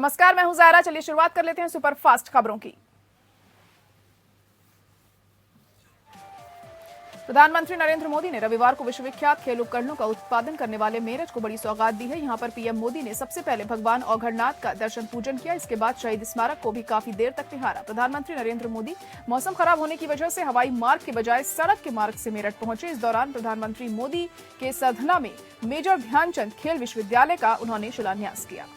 नमस्कार, मैं हूं ज़ायरा। चलिए शुरुआत कर लेते हैं सुपरफास्ट खबरों की। प्रधानमंत्री नरेंद्र मोदी ने रविवार को विश्वविख्यात खेल उपकरणों का उत्पादन करने वाले मेरठ को बड़ी सौगात दी है। यहां पर पीएम मोदी ने सबसे पहले भगवान औघड़नाथ का दर्शन पूजन किया। इसके बाद शहीद स्मारक को भी काफी देर तक निहारा। प्रधानमंत्री नरेंद्र मोदी मौसम खराब होने की वजह से हवाई मार्ग के बजाय सड़क के मार्ग से मेरठ पहुंचे। इस दौरान प्रधानमंत्री मोदी के सरधना में मेजर ध्यानचंद खेल विश्वविद्यालय का उन्होंने शिलान्यास किया।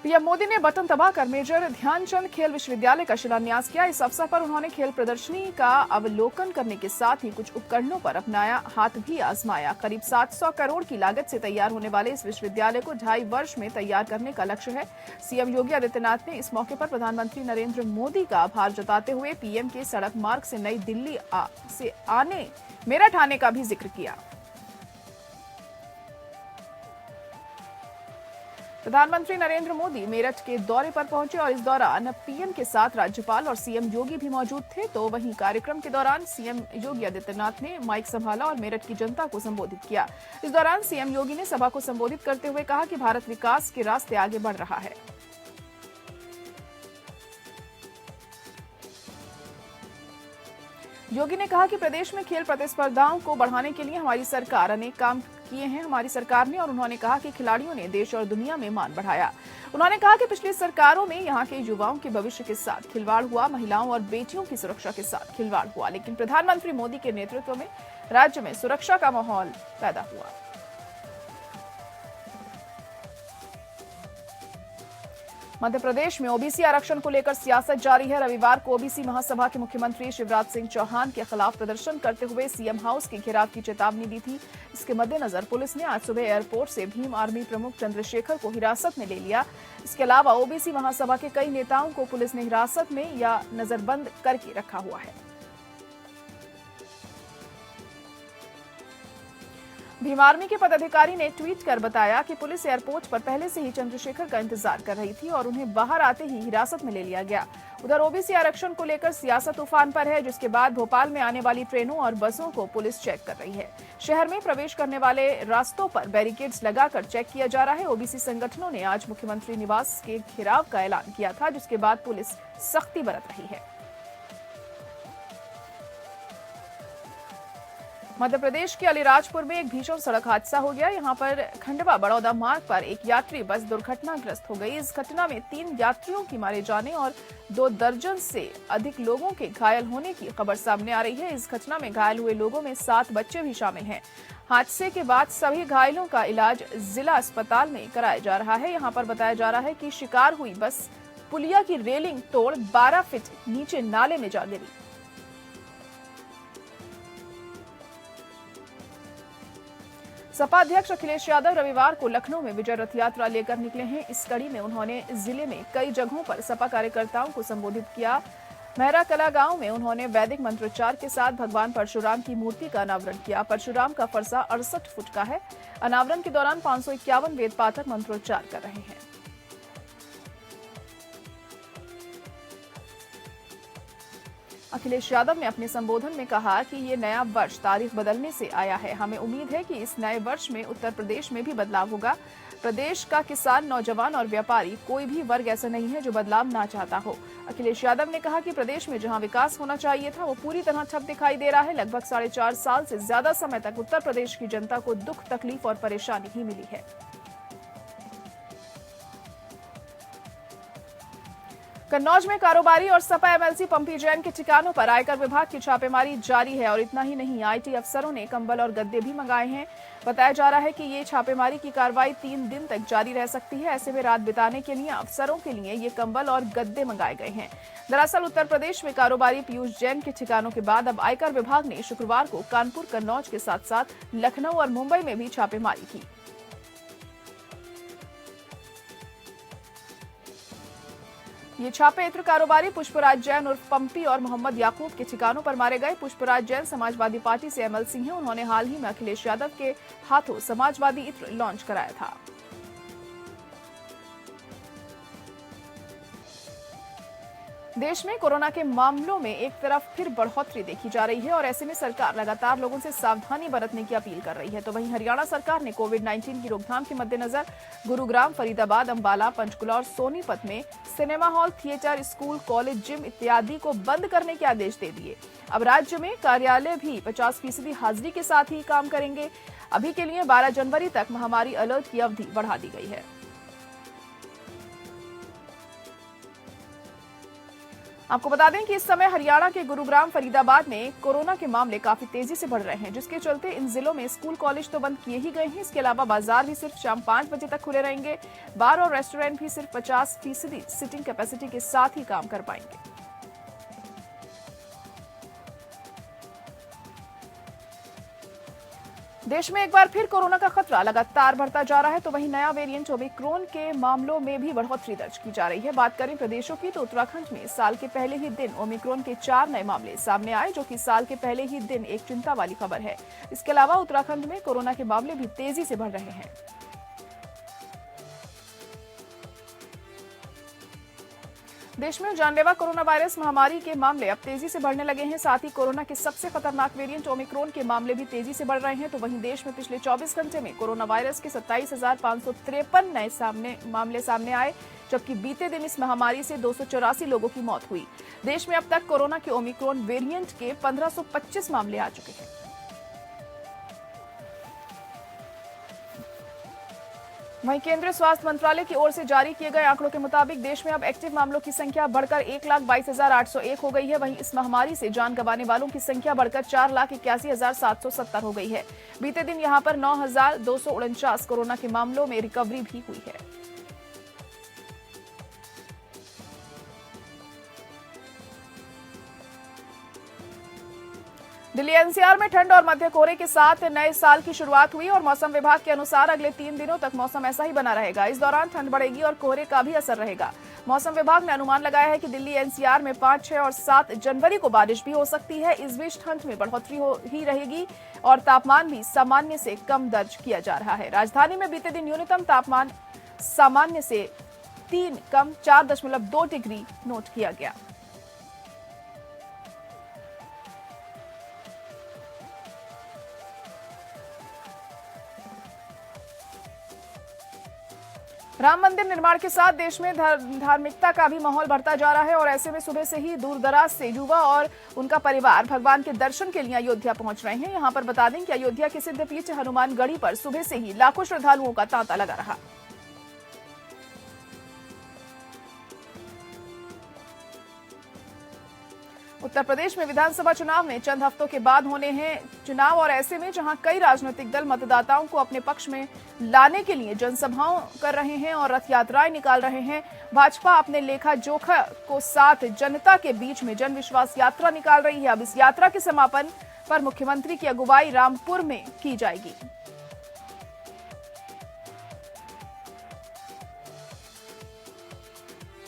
पीएम मोदी ने बटन दबाकर मेजर ध्यानचंद खेल विश्वविद्यालय का शिलान्यास किया। इस अवसर पर उन्होंने खेल प्रदर्शनी का अवलोकन करने के साथ ही कुछ उपकरणों पर अपनाया हाथ भी आजमाया। करीब 700 करोड़ की लागत से तैयार होने वाले इस विश्वविद्यालय को 2.5 वर्ष में तैयार करने का लक्ष्य है। सीएम योगी आदित्यनाथ ने इस मौके पर प्रधानमंत्री नरेंद्र मोदी का आभार जताते हुए पीएम के सड़क मार्ग से नई दिल्ली से मेरठ आने का भी जिक्र किया। प्रधानमंत्री नरेंद्र मोदी मेरठ के दौरे पर पहुंचे और इस दौरान पीएम के साथ राज्यपाल और सीएम योगी भी मौजूद थे। तो वहीं कार्यक्रम के दौरान सीएम योगी आदित्यनाथ ने माइक संभाला और मेरठ की जनता को संबोधित किया। इस दौरान सीएम योगी ने सभा को संबोधित करते हुए कहा कि भारत विकास के रास्ते आगे बढ़ रहा है। योगी ने कहा कि प्रदेश में खेल प्रतिस्पर्धाओं को बढ़ाने के लिए हमारी सरकार अनेक काम किए हैं हमारी सरकार ने, और उन्होंने कहा कि खिलाड़ियों ने देश और दुनिया में मान बढ़ाया। उन्होंने कहा कि पिछली सरकारों में यहां के युवाओं के भविष्य के साथ खिलवाड़ हुआ, महिलाओं और बेटियों की सुरक्षा के साथ खिलवाड़ हुआ, लेकिन प्रधानमंत्री मोदी के नेतृत्व में राज्य में सुरक्षा का माहौल पैदा हुआ। मध्य प्रदेश में ओबीसी आरक्षण को लेकर सियासत जारी है। रविवार को ओबीसी महासभा के मुख्यमंत्री शिवराज सिंह चौहान के खिलाफ प्रदर्शन करते हुए सीएम हाउस के घेराव की चेतावनी दी थी। इसके मद्देनजर पुलिस ने आज सुबह एयरपोर्ट से भीम आर्मी प्रमुख चंद्रशेखर को हिरासत में ले लिया। इसके अलावा ओबीसी महासभा के कई नेताओं को पुलिस ने हिरासत में या नजरबंद करके रखा हुआ है। भीम आर्मी के पदाधिकारी ने ट्वीट कर बताया कि पुलिस एयरपोर्ट पर पहले से ही चंद्रशेखर का इंतजार कर रही थी और उन्हें बाहर आते ही हिरासत में ले लिया गया। उधर ओबीसी आरक्षण को लेकर सियासत तूफान पर है, जिसके बाद भोपाल में आने वाली ट्रेनों और बसों को पुलिस चेक कर रही है। शहर में प्रवेश करने वाले रास्तों पर बैरिकेड्स लगाकर चेक किया जा रहा है। ओबीसी संगठनों ने आज मुख्यमंत्री निवास के घेराव का ऐलान किया था, जिसके बाद पुलिस सख्ती बरत रही है। मध्य प्रदेश के अलीराजपुर में एक भीषण सड़क हादसा हो गया। यहां पर खंडवा बड़ौदा मार्ग पर एक यात्री बस दुर्घटनाग्रस्त हो गई। इस घटना में 3 यात्रियों की मारे जाने और 2 दर्जन से अधिक लोगों के घायल होने की खबर सामने आ रही है। इस घटना में घायल हुए लोगों में 7 बच्चे भी शामिल हैं। हादसे के बाद सभी घायलों का इलाज जिला अस्पताल में कराया जा रहा है। यहाँ पर बताया जा रहा है कि शिकार हुई बस पुलिया की रेलिंग तोड़ 12 फीट नीचे नाले में जा गिरी। सपा अध्यक्ष अखिलेश यादव रविवार को लखनऊ में विजय रथ यात्रा लेकर निकले हैं। इस कड़ी में उन्होंने जिले में कई जगहों पर सपा कार्यकर्ताओं को संबोधित किया। महरा कला गांव में उन्होंने वैदिक मंत्रोच्चार के साथ भगवान परशुराम की मूर्ति का अनावरण किया। परशुराम का फरसा 68 फुट का है। अनावरण के दौरान 551 वेद पाठक मंत्रोच्चार कर रहे हैं। अखिलेश यादव ने अपने संबोधन में कहा कि ये नया वर्ष तारीख बदलने से आया है। हमें उम्मीद है कि इस नए वर्ष में उत्तर प्रदेश में भी बदलाव होगा। प्रदेश का किसान, नौजवान और व्यापारी कोई भी वर्ग ऐसा नहीं है जो बदलाव ना चाहता हो। अखिलेश यादव ने कहा कि प्रदेश में जहां विकास होना चाहिए था वो पूरी तरह ठप दिखाई दे रहा है। लगभग 4.5 साल से ज्यादा समय तक उत्तर प्रदेश की जनता को दुख, तकलीफ और परेशानी ही मिली है। कन्नौज में कारोबारी और सपा एमएलसी पंपी जैन के ठिकानों पर आयकर विभाग की छापेमारी जारी है। और इतना ही नहीं, आईटी अफसरों ने कंबल और गद्दे भी मंगाए हैं। बताया जा रहा है कि ये छापेमारी की कार्रवाई 3 दिन तक जारी रह सकती है। ऐसे में रात बिताने के लिए अफसरों के लिए ये कंबल और गद्दे मंगाए गए हैं। दरअसल उत्तर प्रदेश में कारोबारी पीयूष जैन के ठिकानों के बाद अब आयकर विभाग ने शुक्रवार को कानपुर, कन्नौज के साथ साथ लखनऊ और मुंबई में भी छापेमारी की। ये छापे इत्र कारोबारी पुष्पराज जैन उर्फ पंपी और मोहम्मद याकूब के ठिकानों पर मारे गए। पुष्पराज जैन समाजवादी पार्टी से एमएलसी हैं। उन्होंने हाल ही में अखिलेश यादव के हाथों समाजवादी इत्र लॉन्च कराया था। देश में कोरोना के मामलों में एक तरफ फिर बढ़ोतरी देखी जा रही है और ऐसे में सरकार लगातार लोगों से सावधानी बरतने की अपील कर रही है। तो वहीं हरियाणा सरकार ने कोविड-19 की रोकथाम के मद्देनजर गुरुग्राम, फरीदाबाद, अंबाला, पंचकुला और सोनीपत में cinema hall, theatre, school, college, gym इत्यादि को बंद करने के आदेश दे दिए। अब राज्य में कार्यालय भी 50% हाजिरी के साथ ही काम करेंगे। अभी के लिए 12 जनवरी तक महामारी अलर्ट की अवधि बढ़ा दी गई है। आपको बता दें कि इस समय हरियाणा के गुरुग्राम, फरीदाबाद में कोरोना के मामले काफी तेजी से बढ़ रहे हैं, जिसके चलते इन जिलों में स्कूल, कॉलेज तो बंद किए ही गए हैं। इसके अलावा बाजार भी सिर्फ शाम 5 बजे तक खुले रहेंगे। बार और रेस्टोरेंट भी सिर्फ 50% सीटिंग कैपेसिटी के साथ ही काम कर पाएंगे। देश में एक बार फिर कोरोना का खतरा लगातार बढ़ता जा रहा है। तो वहीं नया वेरिएंट ओमिक्रॉन के मामलों में भी बढ़ोतरी दर्ज की जा रही है। बात करें प्रदेशों की तो उत्तराखंड में साल के पहले ही दिन ओमिक्रॉन के 4 नए मामले सामने आए, जो कि साल के पहले ही दिन एक चिंता वाली खबर है। इसके अलावा उत्तराखंड में कोरोना के मामले भी तेजी से बढ़ रहे हैं। देश में जानलेवा कोरोना वायरस महामारी के मामले अब तेजी से बढ़ने लगे हैं। साथ ही कोरोना के सबसे खतरनाक वेरिएंट ओमिक्रॉन के मामले भी तेजी से बढ़ रहे हैं। तो वहीं देश में पिछले 24 घंटे में कोरोना वायरस के 27,553 नए मामले सामने आए, जबकि बीते दिन इस महामारी से 284 लोगों की मौत हुई। देश में अब तक कोरोना के ओमिक्रॉन वेरिएंट के 1525 मामले आ चुके हैं। वहीं केंद्रीय स्वास्थ्य मंत्रालय की ओर से जारी किए गए आंकड़ों के मुताबिक देश में अब एक्टिव मामलों की संख्या बढ़कर 1,22,801 हो गई है। वहीं इस महामारी से जान गंवाने वालों की संख्या बढ़कर 4,81,770 हो गई है। बीते दिन यहां पर 9,249 कोरोना के मामलों में रिकवरी भी हुई है। दिल्ली एनसीआर में ठंड और मध्य कोहरे के साथ नए साल की शुरुआत हुई और मौसम विभाग के अनुसार अगले 3 दिनों तक मौसम ऐसा ही बना रहेगा। इस दौरान ठंड बढ़ेगी और कोहरे का भी असर रहेगा। मौसम विभाग ने अनुमान लगाया है कि दिल्ली एनसीआर में 5, 6 और 7 जनवरी को बारिश भी हो सकती है। इस बीच ठंड में बढ़ोतरी हो ही रहेगी और तापमान भी सामान्य से कम दर्ज किया जा रहा है। राजधानी में बीते दिन न्यूनतम तापमान सामान्य से 3 कम 4.2 डिग्री नोट किया गया। राम मंदिर निर्माण के साथ देश में धार्मिकता का भी माहौल बढ़ता जा रहा है और ऐसे में सुबह से ही दूर दराज से युवा और उनका परिवार भगवान के दर्शन के लिए अयोध्या पहुंच रहे हैं। यहां पर बता दें कि अयोध्या के सिद्धपीठ हनुमानगढ़ी पर सुबह से ही लाखों श्रद्धालुओं का तांता लगा रहा। उत्तर प्रदेश में विधानसभा चुनाव में चंद हफ्तों के बाद होने हैं चुनाव और ऐसे में जहां कई राजनीतिक दल मतदाताओं को अपने पक्ष में लाने के लिए जनसभाओं कर रहे हैं और रथ यात्राएं निकाल रहे हैं। भाजपा अपने लेखा जोखा को साथ जनता के बीच में जन विश्वास यात्रा निकाल रही है। अब इस यात्रा के समापन पर मुख्यमंत्री की अगुवाई रामपुर में की जाएगी।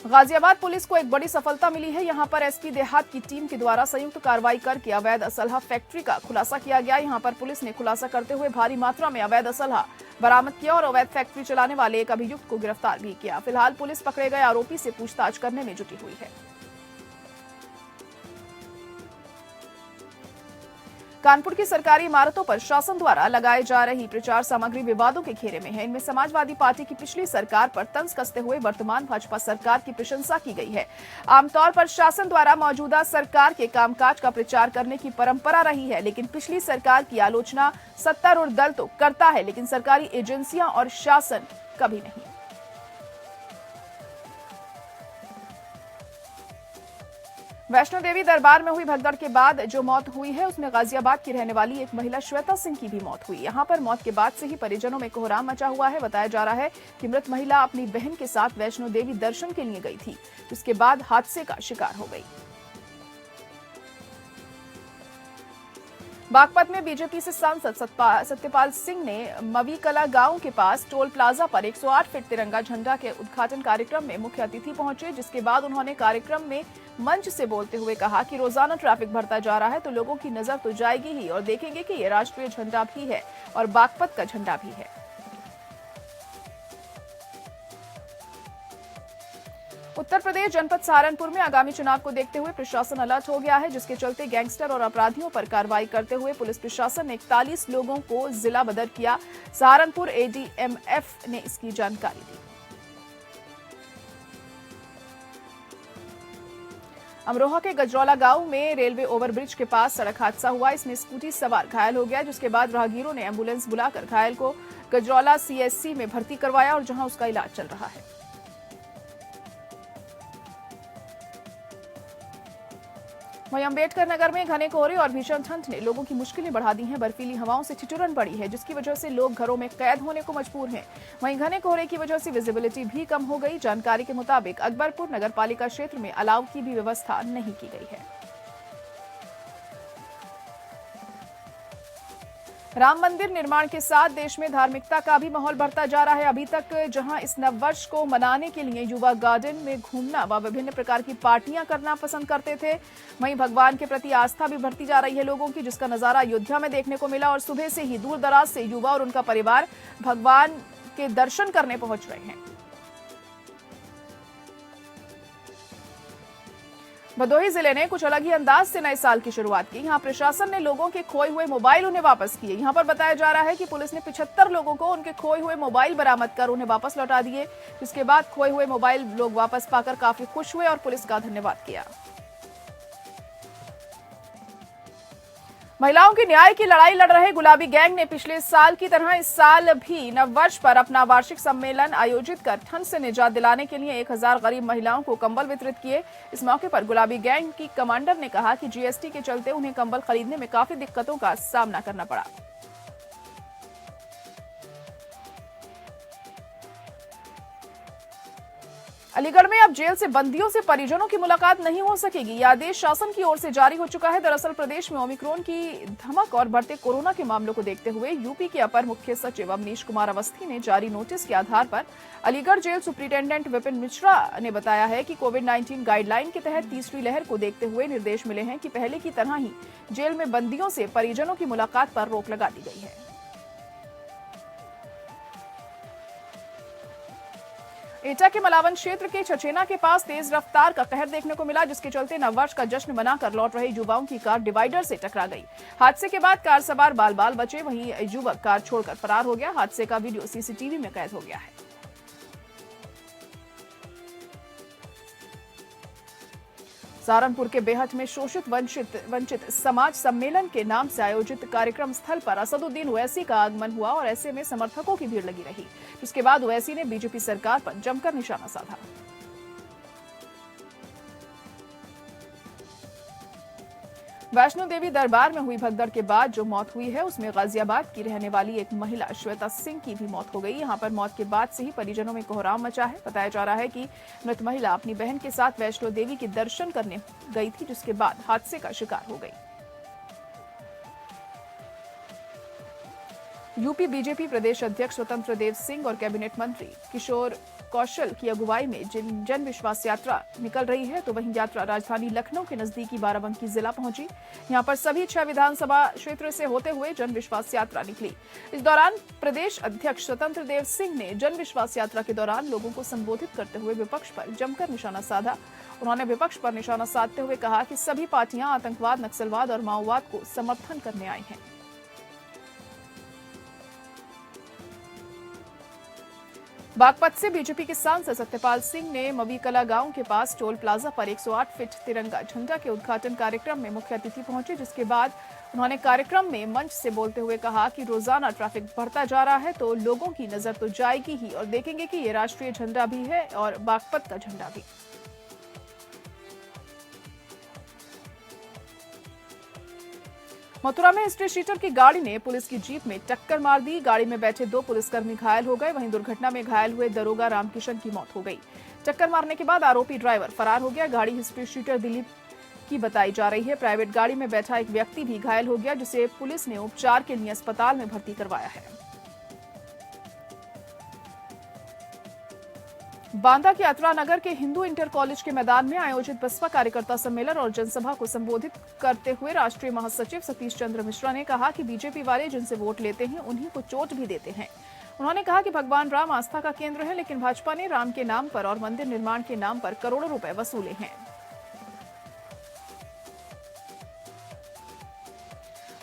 गाजियाबाद पुलिस को एक बड़ी सफलता मिली है। यहां पर एसपी देहात की टीम के द्वारा संयुक्त कार्रवाई करके अवैध असलहा फैक्ट्री का खुलासा किया गया। यहां पर पुलिस ने खुलासा करते हुए भारी मात्रा में अवैध असलहा बरामद किया और अवैध फैक्ट्री चलाने वाले एक अभियुक्त को गिरफ्तार भी किया। फिलहाल पुलिस पकड़े गए आरोपी से पूछताछ करने में जुटी हुई है। कानपुर की सरकारी इमारतों पर शासन द्वारा लगाए जा रही प्रचार सामग्री विवादों के घेरे में है। इनमें समाजवादी पार्टी की पिछली सरकार पर तंज कसते हुए वर्तमान भाजपा सरकार की प्रशंसा की गई है। आमतौर पर शासन द्वारा मौजूदा सरकार के कामकाज का प्रचार करने की परंपरा रही है, लेकिन पिछली सरकार की आलोचना सत्तारूढ़ दल तो करता है, लेकिन सरकारी एजेंसियां और शासन कभी नहीं। वैष्णो देवी दरबार में हुई भगदड़ के बाद जो मौत हुई है उसमें गाजियाबाद की रहने वाली एक महिला श्वेता सिंह की भी मौत हुई। यहां पर मौत के बाद से ही परिजनों में कोहराम मचा हुआ है। बताया जा रहा है कि मृत महिला अपनी बहन के साथ वैष्णो देवी दर्शन के लिए गई थी, जिसके बाद हादसे का शिकार हो गई। बागपत में बीजेपी से सांसद सत्यपाल सिंह ने मवीकला गांव के पास टोल प्लाजा पर 108 फीट तिरंगा झंडा के उद्घाटन कार्यक्रम में मुख्य अतिथि पहुंचे, जिसके बाद उन्होंने कार्यक्रम में मंच से बोलते हुए कहा कि रोजाना ट्रैफिक बढ़ता जा रहा है तो लोगों की नजर तो जाएगी ही और देखेंगे कि ये राष्ट्रीय झंडा भी है और बागपत का झंडा भी है। उत्तर प्रदेश जनपद सहारनपुर में आगामी चुनाव को देखते हुए प्रशासन अलर्ट हो गया है, जिसके चलते गैंगस्टर और अपराधियों पर कार्रवाई करते हुए पुलिस प्रशासन ने 41 लोगों को जिला बदर किया। सहारनपुर एडीएमएफ ने इसकी जानकारी दी। अमरोहा के गजरौला गांव में रेलवे ओवरब्रिज के पास सड़क हादसा हुआ। इसमें स्कूटी सवार घायल हो गया, जिसके बाद राहगीरों ने एम्बुलेंस बुलाकर घायल को गजरौला सीएचसी में भर्ती करवाया और जहां उसका इलाज चल रहा है। वहीं अम्बेडकर नगर में घने कोहरे और भीषण ठंड ने लोगों की मुश्किलें बढ़ा दी हैं। बर्फीली हवाओं से ठिठुरन पड़ी है, जिसकी वजह से लोग घरों में कैद होने को मजबूर हैं। वहीं घने कोहरे की वजह से विजिबिलिटी भी कम हो गई। जानकारी के मुताबिक अकबरपुर नगरपालिका क्षेत्र में अलाव की भी व्यवस्था नहीं की गई है। राम मंदिर निर्माण के साथ देश में धार्मिकता का भी माहौल बढ़ता जा रहा है। अभी तक जहां इस नववर्ष को मनाने के लिए युवा गार्डन में घूमना व विभिन्न प्रकार की पार्टियां करना पसंद करते थे, वहीं भगवान के प्रति आस्था भी बढ़ती जा रही है लोगों की, जिसका नजारा अयोध्या में देखने को मिला। और सुबह से ही दूर दराज से युवा और उनका परिवार भगवान के दर्शन करने पहुंच रहे हैं। भदोही जिले ने कुछ अलग ही अंदाज से नए साल की शुरुआत की। यहां प्रशासन ने लोगों के खोए हुए मोबाइल उन्हें वापस किए। यहां पर बताया जा रहा है कि पुलिस ने 75 लोगों को उनके खोए हुए मोबाइल बरामद कर उन्हें वापस लौटा दिए, जिसके बाद खोए हुए मोबाइल लोग वापस पाकर काफी खुश हुए और पुलिस का धन्यवाद किया। महिलाओं के न्याय की लड़ाई लड़ रहे गुलाबी गैंग ने पिछले साल की तरह इस साल भी नववर्ष पर अपना वार्षिक सम्मेलन आयोजित कर ठंड से निजात दिलाने के लिए 1000 गरीब महिलाओं को कंबल वितरित किए। इस मौके पर गुलाबी गैंग की कमांडर ने कहा कि जीएसटी के चलते उन्हें कंबल खरीदने में काफी दिक्कतों का सामना करना पड़ा। अलीगढ़ में अब जेल से बंदियों से परिजनों की मुलाकात नहीं हो सकेगी। यह आदेश शासन की ओर से जारी हो चुका है। दरअसल प्रदेश में ओमिक्रॉन की धमक और बढ़ते कोरोना के मामलों को देखते हुए यूपी के अपर मुख्य सचिव अवनीश कुमार अवस्थी ने जारी नोटिस के आधार पर अलीगढ़ जेल सुप्रिंटेंडेंट विपिन मिश्रा ने बताया है कि कोविड-19 गाइडलाइन के तहत तीसरी लहर को देखते हुए निर्देश मिले हैं कि पहले की तरह ही जेल में बंदियों से परिजनों की मुलाकात पर रोक लगा दी गई है। एटा के मलावन क्षेत्र के छछेना के पास तेज रफ्तार का कहर देखने को मिला, जिसके चलते नववर्ष का जश्न मनाकर लौट रहे युवाओं की कार डिवाइडर से टकरा गई। हादसे के बाद कार सवार बाल बाल बचे, वहीं युवक कार छोड़कर फरार हो गया। हादसे का वीडियो सीसीटीवी में कैद हो गया है। सहारनपुर के बेहट में शोषित वंचित समाज सम्मेलन के नाम से आयोजित कार्यक्रम स्थल पर असदुद्दीन ओवैसी का आगमन हुआ और ऐसे में समर्थकों की भीड़ लगी रही, जिसके बाद ओवैसी ने बीजेपी सरकार पर जमकर निशाना साधा। वैष्णो देवी दरबार में हुई भगदड़ के बाद जो मौत हुई है, उसमें गाजियाबाद की रहने वाली एक महिला श्वेता सिंह की भी मौत हो गई। यहां पर मौत के बाद से ही परिजनों में कोहराम मचा है। बताया जा रहा है कि मृत महिला अपनी बहन के साथ वैष्णो देवी के दर्शन करने गई थी, जिसके बाद हादसे का शिकार हो गई। यूपी बीजेपी प्रदेश अध्यक्ष स्वतंत्र देव सिंह और कैबिनेट मंत्री किशोर कौशल की अगुवाई में जन विश्वास यात्रा निकल रही है, तो वहीं यात्रा राजधानी लखनऊ के नजदीकी बाराबंकी जिला पहुंची। यहां पर सभी 6 विधानसभा क्षेत्र से होते हुए जन विश्वास यात्रा निकली। इस दौरान प्रदेश अध्यक्ष स्वतंत्र देव सिंह ने जन विश्वास यात्रा के दौरान लोगों को संबोधित करते हुए विपक्ष पर जमकर निशाना साधा। उन्होंने विपक्ष पर निशाना साधते हुए कहा कि सभी पार्टियां आतंकवाद, नक्सलवाद और माओवाद को समर्थन करने आई हैं। बागपत से बीजेपी के सांसद सत्यपाल सिंह ने मवीकला गांव के पास टोल प्लाजा पर 108 फीट तिरंगा झंडा के उद्घाटन कार्यक्रम में मुख्य अतिथि पहुंचे, जिसके बाद उन्होंने कार्यक्रम में मंच से बोलते हुए कहा कि रोजाना ट्रैफिक बढ़ता जा रहा है, तो लोगों की नजर तो जाएगी ही और देखेंगे कि ये राष्ट्रीय झंडा भी है और बागपत का झंडा भी। मथुरा में हिस्ट्री शीटर की गाड़ी ने पुलिस की जीप में टक्कर मार दी। गाड़ी में बैठे 2 पुलिसकर्मी घायल हो गए। वहीं दुर्घटना में घायल हुए दरोगा रामकिशन की मौत हो गई। टक्कर मारने के बाद आरोपी ड्राइवर फरार हो गया। गाड़ी हिस्ट्री शीटर दिलीप की बताई जा रही है। प्राइवेट गाड़ी में बैठा एक व्यक्ति भी घायल हो गया, जिसे पुलिस ने उपचार के लिए अस्पताल में भर्ती करवाया है। बांदा के अतरा नगर के हिंदू इंटर कॉलेज के मैदान में आयोजित बसपा कार्यकर्ता सम्मेलन और जनसभा को संबोधित करते हुए राष्ट्रीय महासचिव सतीश चंद्र मिश्रा ने कहा कि बीजेपी वाले जिनसे वोट लेते हैं उन्हीं को चोट भी देते हैं। उन्होंने कहा कि भगवान राम आस्था का केंद्र है, लेकिन भाजपा ने राम के नाम पर और मंदिर निर्माण के नाम पर करोड़ों रुपए वसूले हैं।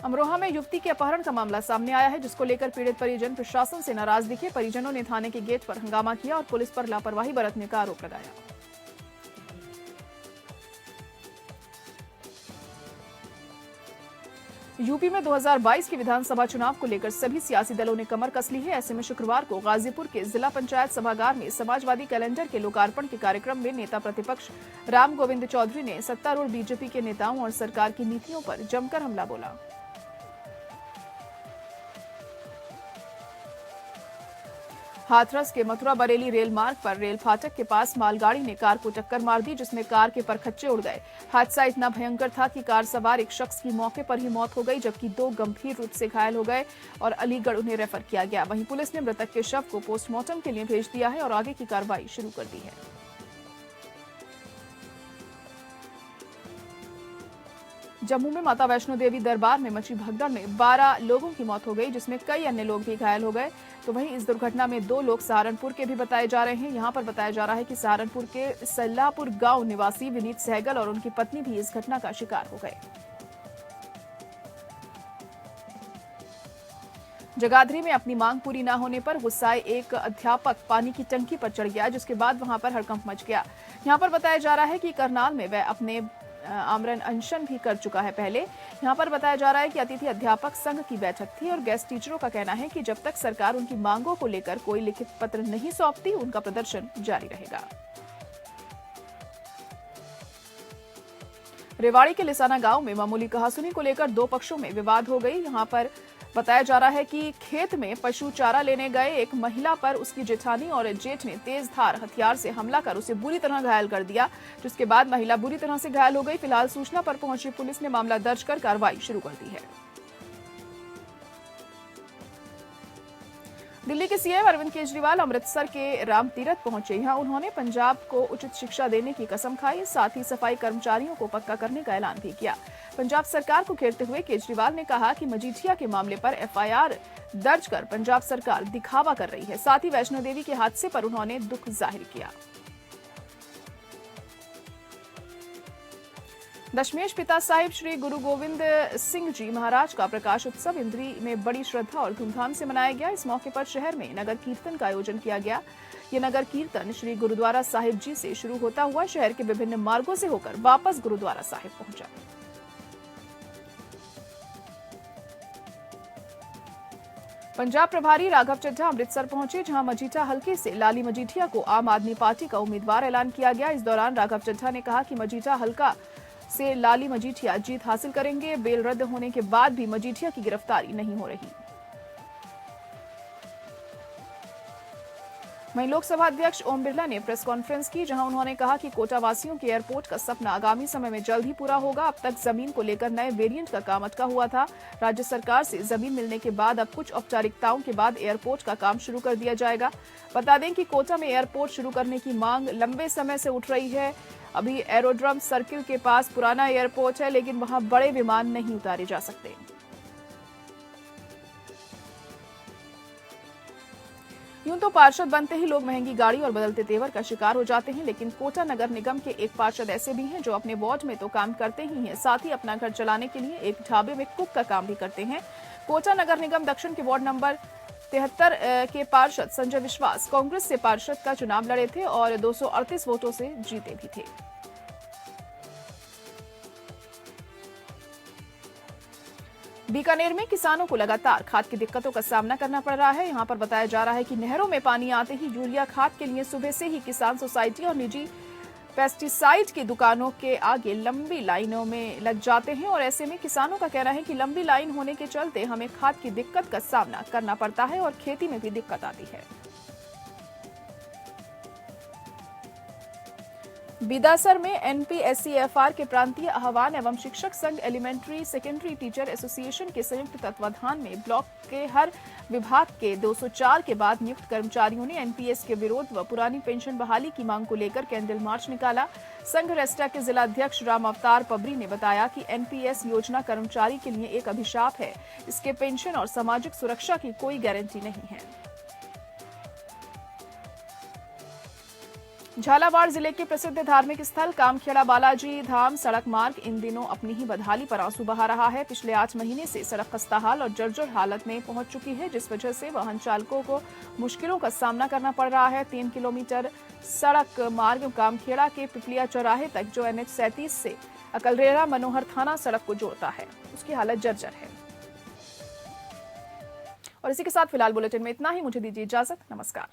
अमरोहा में युवती के अपहरण का मामला सामने आया है, जिसको लेकर पीड़ित परिजन प्रशासन से नाराज दिखे। परिजनों ने थाने के गेट पर हंगामा किया और पुलिस पर लापरवाही बरतने का आरोप लगाया। यूपी में 2022 के विधानसभा चुनाव को लेकर सभी सियासी दलों ने कमर कस ली है। ऐसे में शुक्रवार को गाजीपुर के जिला पंचायत सभागार में समाजवादी कैलेंडर के लोकार्पण के कार्यक्रम में नेता प्रतिपक्ष राम गोविंद चौधरी ने सत्तारूढ़ बीजेपी के नेताओं और सरकार की नीतियों पर जमकर हमला बोला। हाथरस के मथुरा बरेली रेल मार्ग पर रेल फाटक के पास मालगाड़ी ने कार को टक्कर मार दी, जिसमें कार के परखच्चे उड़ गए। हादसा इतना भयंकर था कि कार सवार एक शख्स की मौके पर ही मौत हो गई, जबकि 2 गंभीर रूप से घायल हो गए और अलीगढ़ उन्हें रेफर किया गया। वहीं पुलिस ने मृतक के शव को पोस्टमार्टम के लिए भेज दिया है और आगे की कार्रवाई शुरू कर दी है। जम्मू में माता वैष्णो देवी दरबार में मची भगदड़ में 12 लोगों की मौत हो गई, जिसमें कई अन्य लोग भी घायल हो गए। तो वहीं इस दुर्घटना में 2 लोग सहारनपुर के भी बताए जा रहे हैं। यहां पर बताया जा रहा है कि सहारनपुर के सल्लापुर गांव निवासी विनीत सहगल और उनकी पत्नी भी इस घटना का शिकार हो गए। जगाधरी में अपनी मांग पूरी न होने पर गुस्साए एक अध्यापक पानी की टंकी पर चढ़ गया, जिसके बाद वहां पर हड़कंप मच गया। यहां पर बताया जा रहा है कि करनाल में वह अपने आमरण अनशन भी कर चुका है। पहले यहां पर बताया जा रहा है कि अतिथि अध्यापक संघ की बैठक थी और गेस्ट टीचरों का कहना है कि जब तक सरकार उनकी मांगों को लेकर कोई लिखित पत्र नहीं सौंपती, उनका प्रदर्शन जारी रहेगा। रेवाड़ी के लिसाना गांव में मामूली कहासुनी को लेकर 2 पक्षों में विवाद हो गई। यहां पर बताया जा रहा है कि खेत में पशु चारा लेने गए एक महिला पर उसकी जेठानी और जेठ ने तेज धार हथियार से हमला कर उसे बुरी तरह घायल कर दिया, जिसके बाद महिला बुरी तरह से घायल हो गई। फिलहाल सूचना पर पहुंची पुलिस ने मामला दर्ज कर कार्रवाई शुरू कर दी है। दिल्ली के सीएम अरविंद केजरीवाल अमृतसर के राम तीरथ पहुंचे। यहां उन्होंने पंजाब को उचित शिक्षा देने की कसम खाई, साथ ही सफाई कर्मचारियों को पक्का करने का ऐलान भी किया। पंजाब सरकार को घेरते हुए केजरीवाल ने कहा कि मजीठिया के मामले पर एफआईआर दर्ज कर पंजाब सरकार दिखावा कर रही है। साथ ही वैष्णो देवी के हादसे पर उन्होंने दुख जाहिर किया। दशमेश पिता साहिब श्री गुरु गोविंद सिंह जी महाराज का प्रकाश उत्सव इंद्री में बड़ी श्रद्धा और धूमधाम से मनाया गया। इस मौके पर शहर में नगर कीर्तन का आयोजन किया गया। ये नगर कीर्तन श्री गुरुद्वारा साहिब जी से शुरू होता हुआ शहर के विभिन्न मार्गों से होकर वापस गुरुद्वारा साहिब पहुंचा। पंजाब प्रभारी राघव चड्ढा अमृतसर पहुंचे, जहां मजीठा हलके से लाली मजीठिया को आम आदमी पार्टी का उम्मीदवार ऐलान किया गया। इस दौरान राघव चड्ढा ने कहा कि मजीठा हलका से लाली मजीठिया जीत हासिल करेंगे। बेल रद्द होने के बाद भी मजीठिया की गिरफ्तारी नहीं हो रही। वहीं लोकसभा अध्यक्ष ओम बिरला ने प्रेस कॉन्फ्रेंस की, जहां उन्होंने कहा कि कोटावासियों के एयरपोर्ट का सपना आगामी समय में जल्द ही पूरा होगा। अब तक जमीन को लेकर नए वेरिएंट का काम अटका हुआ था। राज्य सरकार से जमीन मिलने के बाद अब कुछ औपचारिकताओं के बाद एयरपोर्ट का काम शुरू कर दिया जाएगा। बता दें कि कोटा में एयरपोर्ट शुरू करने की मांग लंबे समय से उठ रही है। अभी एरोड्रम सर्किल के पास पुराना एयरपोर्ट है, लेकिन वहां बड़े विमान नहीं उतारे जा सकते। यूं तो पार्षद बनते ही लोग महंगी गाड़ी और बदलते तेवर का शिकार हो जाते हैं, लेकिन कोटा नगर निगम के एक पार्षद ऐसे भी हैं जो अपने वार्ड में तो काम करते ही हैं, साथ ही अपना घर चलाने के लिए एक ढाबे में कुक का काम भी करते हैं। कोटा नगर निगम दक्षिण के वार्ड नंबर 73 के पार्षद संजय विश्वास कांग्रेस से पार्षद का चुनाव लड़े थे और 238 वोटों से जीते भी थे। बीकानेर में किसानों को लगातार खाद की दिक्कतों का सामना करना पड़ रहा है। यहां पर बताया जा रहा है कि नहरों में पानी आते ही यूरिया खाद के लिए सुबह से ही किसान सोसाइटी और निजी पेस्टिसाइड की दुकानों के आगे लंबी लाइनों में लग जाते हैं और ऐसे में किसानों का कहना है कि लंबी लाइन होने के चलते हमें खाद की दिक्कत का सामना करना पड़ता है और खेती में भी दिक्कत आती है। बीदासर में एनपीएससीएफआर के प्रांतीय आह्वान एवं शिक्षक संघ एलिमेंट्री सेकेंडरी टीचर एसोसिएशन के संयुक्त तत्वाधान में ब्लॉक के हर विभाग के 204 के बाद नियुक्त कर्मचारियों ने एनपीएस के विरोध व पुरानी पेंशन बहाली की मांग को लेकर कैंडल मार्च निकाला। संघ रेस्टा के जिला अध्यक्ष राम अवतार पबरी ने बताया कि एनपीएस योजना कर्मचारी के लिए एक अभिशाप है। इसके पेंशन और सामाजिक सुरक्षा की कोई गारंटी नहीं है। झालावाड़ जिले के प्रसिद्ध धार्मिक स्थल कामखेड़ा बालाजी धाम सड़क मार्ग इन दिनों अपनी ही बदहाली पर आंसू बहा रहा है। पिछले 8 महीने से सड़क खस्ताहाल और जर्जर हालत में पहुंच चुकी है, जिस वजह से वाहन चालकों को मुश्किलों का सामना करना पड़ रहा है। 3 किलोमीटर सड़क मार्ग कामखेड़ा के पिपलिया चौराहे तक, जो NH 37 से अकलरेरा मनोहर थाना सड़क को जोड़ता है, उसकी हालत जर्जर है। और इसी के साथ फिलहाल बुलेटिन में इतना ही। मुझे दीजिए इजाजत। नमस्कार।